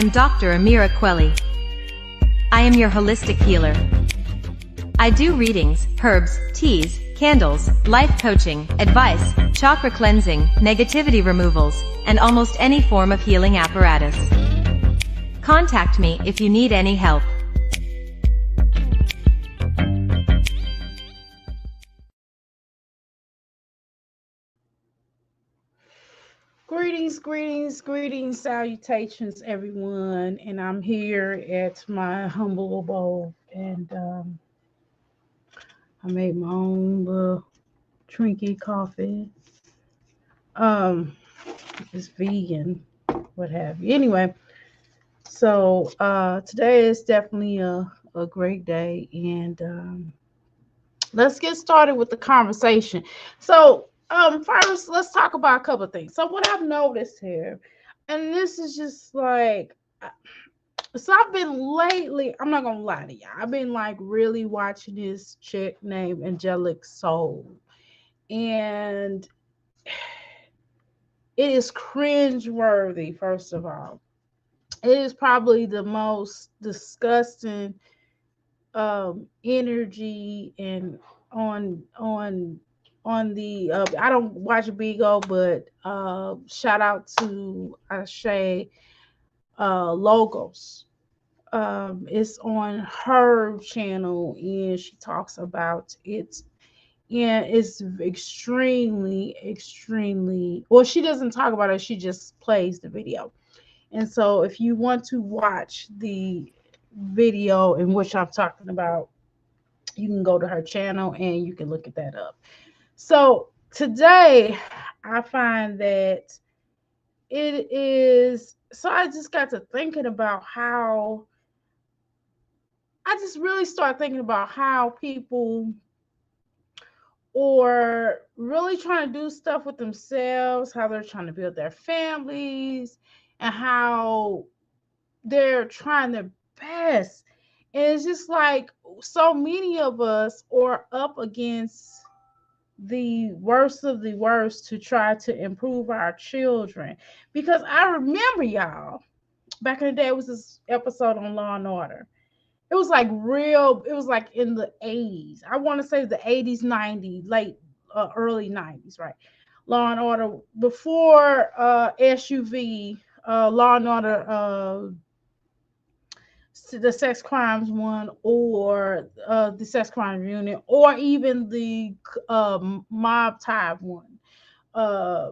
am Dr. Amira Quelli. I am your holistic healer. I do readings, herbs, teas, candles, life coaching, advice, chakra cleansing, negativity removals, and almost any form of healing apparatus. Contact me if you need any help. Greetings, salutations, everyone. And I'm here at my humble abode, and I made my own little Trinky coffee. It's vegan, what have you. Anyway, so today is definitely a great day, and let's get started with the conversation. So, first, let's talk about a couple of things. So, what I've noticed here, and this is just like, so I've been lately, I'm not gonna lie to y'all, I've been like really watching this chick named Angelic Soul, and it is cringe worthy, first of all. It is probably the most disgusting energy and on on the I don't watch Bigo, but shout out to Ashay Logos. It's on her channel and she talks about it, and it's extremely well, she doesn't talk about it, she just plays the video. And so if you want to watch the video in which I'm talking about, you can go to her channel and you can look at that up. So today I find that it is, so I just got to thinking about how, I just really start thinking about how people or really trying to do stuff with themselves, how they're trying to build their families, and how they're trying their best. And it's just like so many of us are up against the worst of the worst to try to improve our children. Because I remember, y'all, back in the day, it was this episode on Law and Order. It was like real, it was like in the 80s. I want to say the 80s, 90s, late, early 90s, right? Law and Order, before SUV, Law and Order, the sex crimes one, or the sex crimes unit, or even the mob type one. Uh,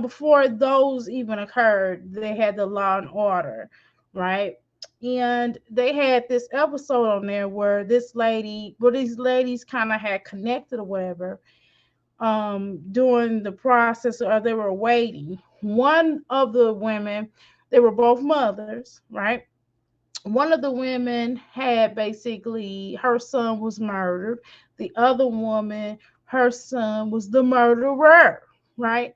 before those even occurred, they had the Law and Order, right? And they had this episode on there where these ladies kind of had connected or whatever during the process, or they were waiting. One of the women, they were both mothers, right? One of the women had basically, her son was murdered. The other woman, her son was the murderer, right?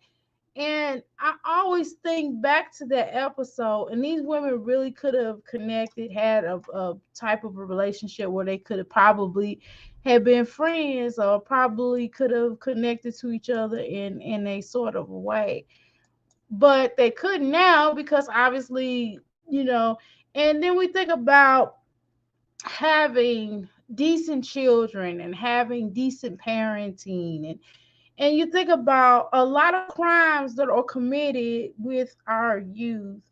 And I always think back to that episode, and these women really could have connected, had a type of a relationship where they could have probably had been friends, or probably could have connected to each other in a sort of a way. But they couldn't now because obviously, and then we think about having decent children and having decent parenting, and you think about a lot of crimes that are committed with our youth,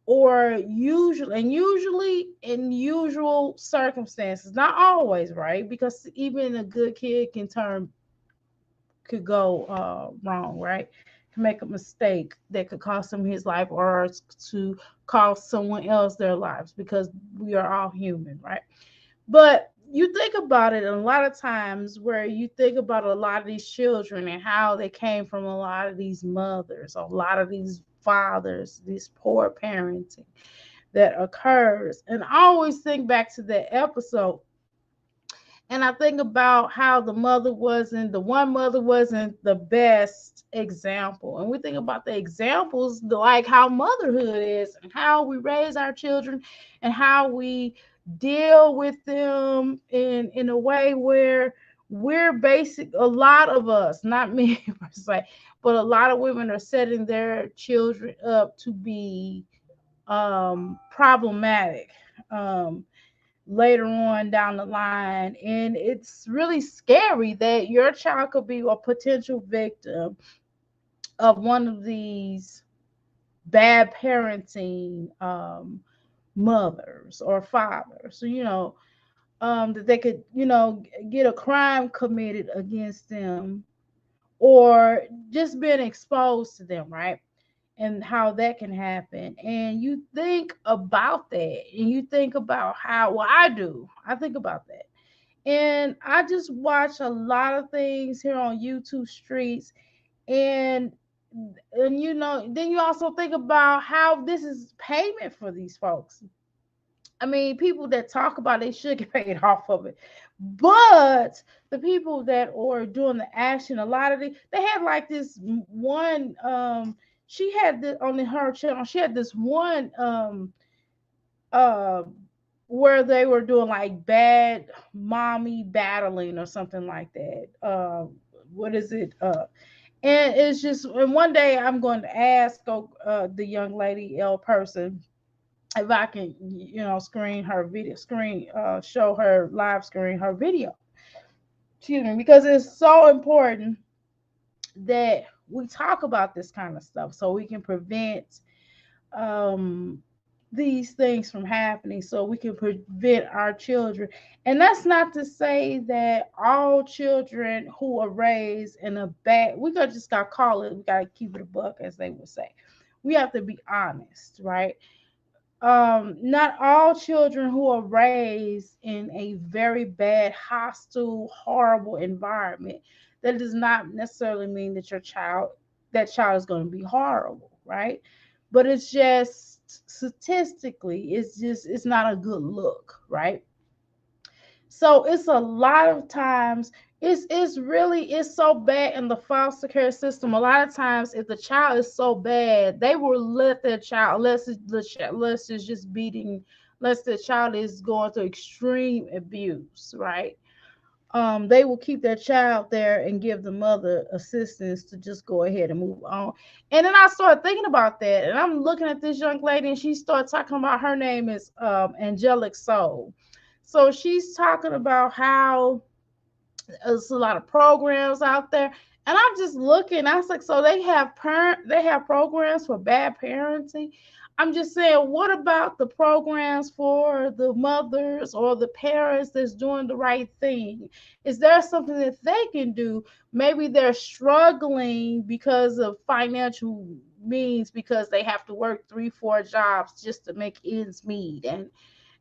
or usually in usual circumstances, not always, right? Because even a good kid could go wrong, right? Can make a mistake that could cost him his life, or to cost someone else their lives, because we are all human, right? But you think about it, and a lot of times where you think about a lot of these children and how they came from a lot of these mothers, a lot of these fathers, this poor parenting that occurs. And I always think back to that episode, and I think about how the one mother wasn't the best example. And we think about the examples, like how motherhood is, and how we raise our children, and how we deal with them in a way where we're basic, a lot of us, not me per se, but a lot of women are setting their children up to be problematic um, later on down the line. And it's really scary that your child could be a potential victim of one of these bad parenting mothers or fathers. So, that they could, get a crime committed against them or just being exposed to them, right? And how that can happen. And you think about that and you think about how, well, I think about that. And I just watch a lot of things here on YouTube streets, and then you also think about how this is payment for these folks. I mean, people that talk about they should get paid off of it, but the people that are doing the action, a lot of they had like this one. She had this on her channel. She had this one uh, where they were doing like bad mommy battling or something like that. What is it? And it's just, and one day I'm going to ask the young lady, L person, if I can, screen her video, show her live screen her video. Excuse me, because it's so important that we talk about this kind of stuff so we can prevent um, these things from happening, so we can prevent our children. And that's not to say that all children who are raised in a bad, we got just got to call it, we got to keep it a buck, as they would say. We have to be honest, right? Not all children who are raised in a very bad, hostile, horrible environment, that does not necessarily mean that that child is going to be horrible, right? But it's just statistically, it's not a good look, right? So it's a lot of times, it's so bad in the foster care system. A lot of times, if the child is so bad, they will let their child, unless it's just beating, unless the child is going through extreme abuse, right? They will keep their child there and give the mother assistance to just go ahead and move on. And then I started thinking about that, and I'm looking at this young lady, and she started talking about, her name is Angelic Soul. So she's talking about how there's a lot of programs out there. And I'm just looking, I was like, so they have programs for bad parenting. I'm just saying, what about the programs for the mothers or the parents that's doing the right thing? Is there something that they can do? Maybe they're struggling because of financial means, because they have to work 3, 4 jobs just to make ends meet,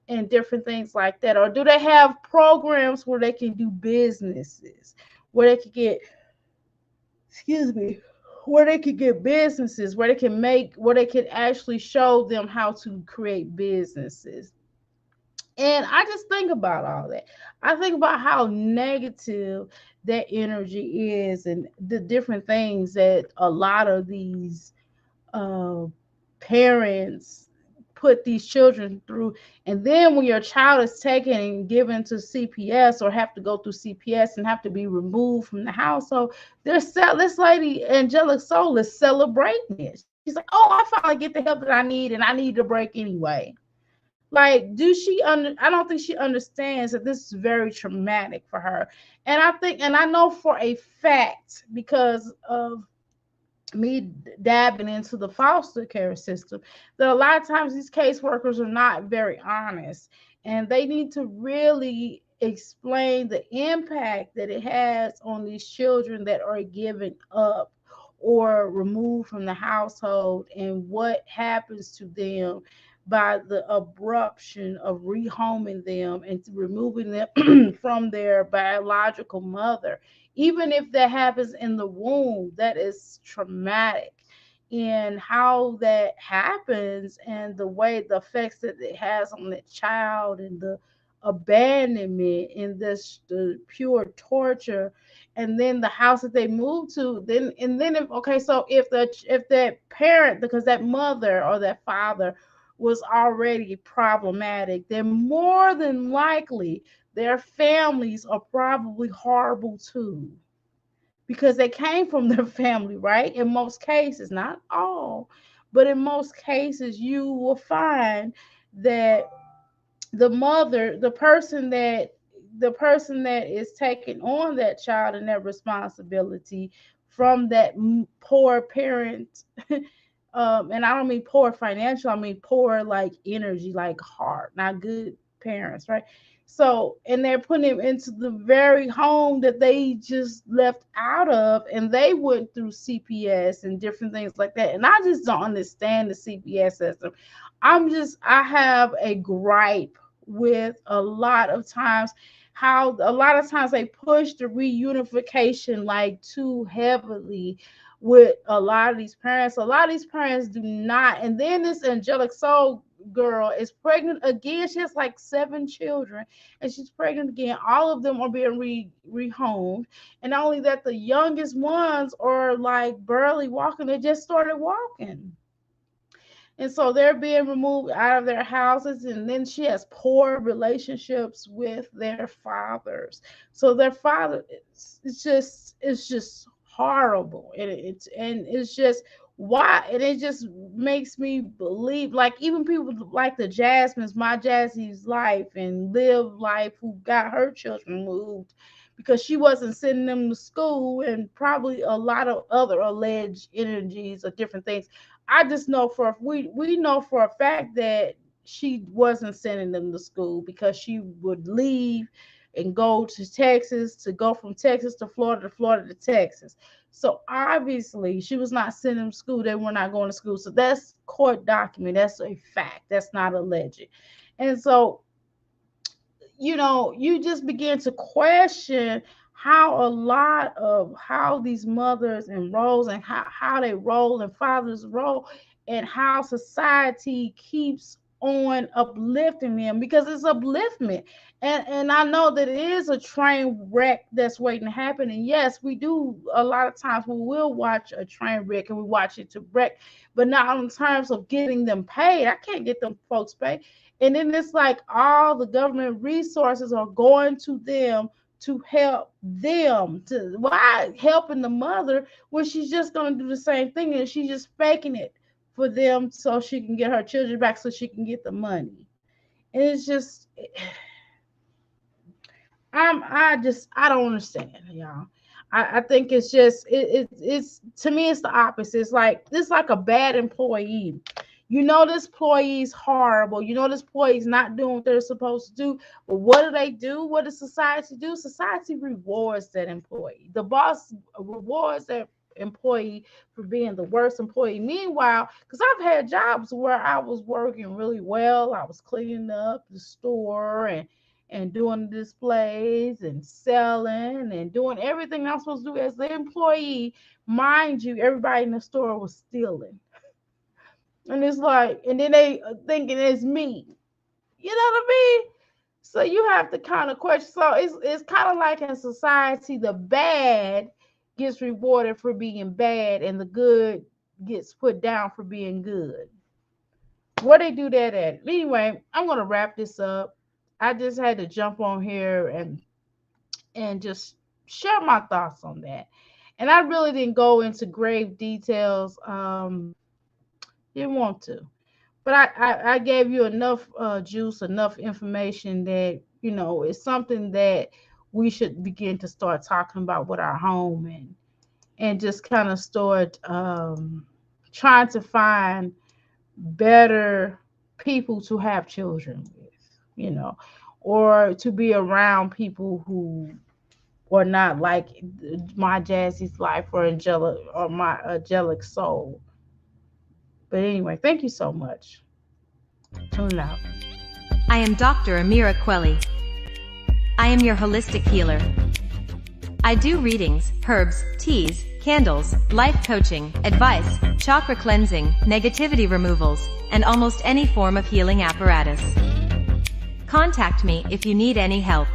and different things like that. Or do they have programs where they can do businesses, where they could get, excuse me, where they could get businesses, where they could actually show them how to create businesses? And I just think about all that. I think about how negative that energy is, and the different things that a lot of these uh, parents put these children through. And then when your child is taken and given to CPS, or have to go through CPS and have to be removed from the household, this lady, Angelic Soul, is celebrating it. She's like, oh, I finally get the help that I need, and I need a break anyway. Like, I don't think she understands that this is very traumatic for her. And I know for a fact, because of me dabbing into the foster care system, that a lot of times these caseworkers are not very honest, and they need to really explain the impact that it has on these children that are given up or removed from the household, and what happens to them by the abruption of rehoming them and removing them from their biological mother. Even if that happens in the womb, that is traumatic. And how that happens, and the effects that it has on the child, and the abandonment, and the pure torture. And then the house that they move to, then if, okay, so if that parent, because that mother or that father was already problematic, then more than likely their families are probably horrible too, because they came from their family, right? In most cases, not all, But in most cases, you will find that the mother, the person that is taking on that child and that responsibility from that poor parent, and I don't mean poor financial, I mean poor like energy, like heart, not good parents, right? So, and they're putting him into the very home that they just left out of, and they went through CPS and different things like that. And I just don't understand the CPS system. I have a gripe with a lot of times how a lot of times they push the reunification like too heavily with a lot of these parents. A lot of these parents do not. And then this Angelic Soul girl is pregnant again. She has like 7 children, and she's pregnant again. All of them are being rehomed. And not only that, the youngest ones are like barely walking. They just started walking. And so they're being removed out of their houses, and then she has poor relationships with their fathers. So their father, it's just horrible, and it's just why, and it just makes me believe, like even people like the Jasmine's, My Jassie's Life, and Live Life, who got her children moved because she wasn't sending them to school, and probably a lot of other alleged energies or different things. I just know we know for a fact that she wasn't sending them to school because she would leave and go to Texas, to go from Texas to Florida to Texas. So obviously she was not sending them to school. They were not going to school. So that's court document. That's a fact. That's not alleged. And so, you just begin to question how a lot of how these mothers and roles, and how they roll, and fathers roll, and how society keeps on uplifting them, because it's upliftment. And I know that it is a train wreck that's waiting to happen. And yes, we do, a lot of times we will watch a train wreck, and we watch it to wreck, but not in terms of getting them paid. I can't get them folks paid. And then it's like all the government resources are going to them to help them. To why helping the mother when she's just going to do the same thing, and she's just faking it for them so she can get her children back, so she can get the money. And it's just, I don't understand, y'all. I think it's just it's to me it's the opposite. It's like a bad employee. This employee's horrible. This employee's not doing what they're supposed to do. But what do? What does society do? Society rewards that employee. The boss rewards that employee for being the worst employee. Meanwhile, because I've had jobs where I was working really well. I was cleaning up the store and doing the displays and selling and doing everything I'm supposed to do as the employee. Mind you, everybody in the store was stealing. And it's like, and then they thinking it's me. You know what I mean? So you have to kind of question. So it's kind of like in society, the bad gets rewarded for being bad, and the good gets put down for being good. Where they do that at? Anyway, I'm gonna wrap this up. I just had to jump on here and just share my thoughts on that. And I really didn't go into grave details. Didn't want to, but I gave you enough juice, enough information that it's something that we should begin to start talking about with our home, and just kind of start trying to find better people to have children with, or to be around people who are not like My Jassie's Life or Angelic or My Angelic Soul. But anyway, thank you so much. Tune out. I am Dr. Amira Quelly. I am your holistic healer. I do readings, herbs, teas, candles, life coaching, advice, chakra cleansing, negativity removals, and almost any form of healing apparatus. Contact me if you need any help.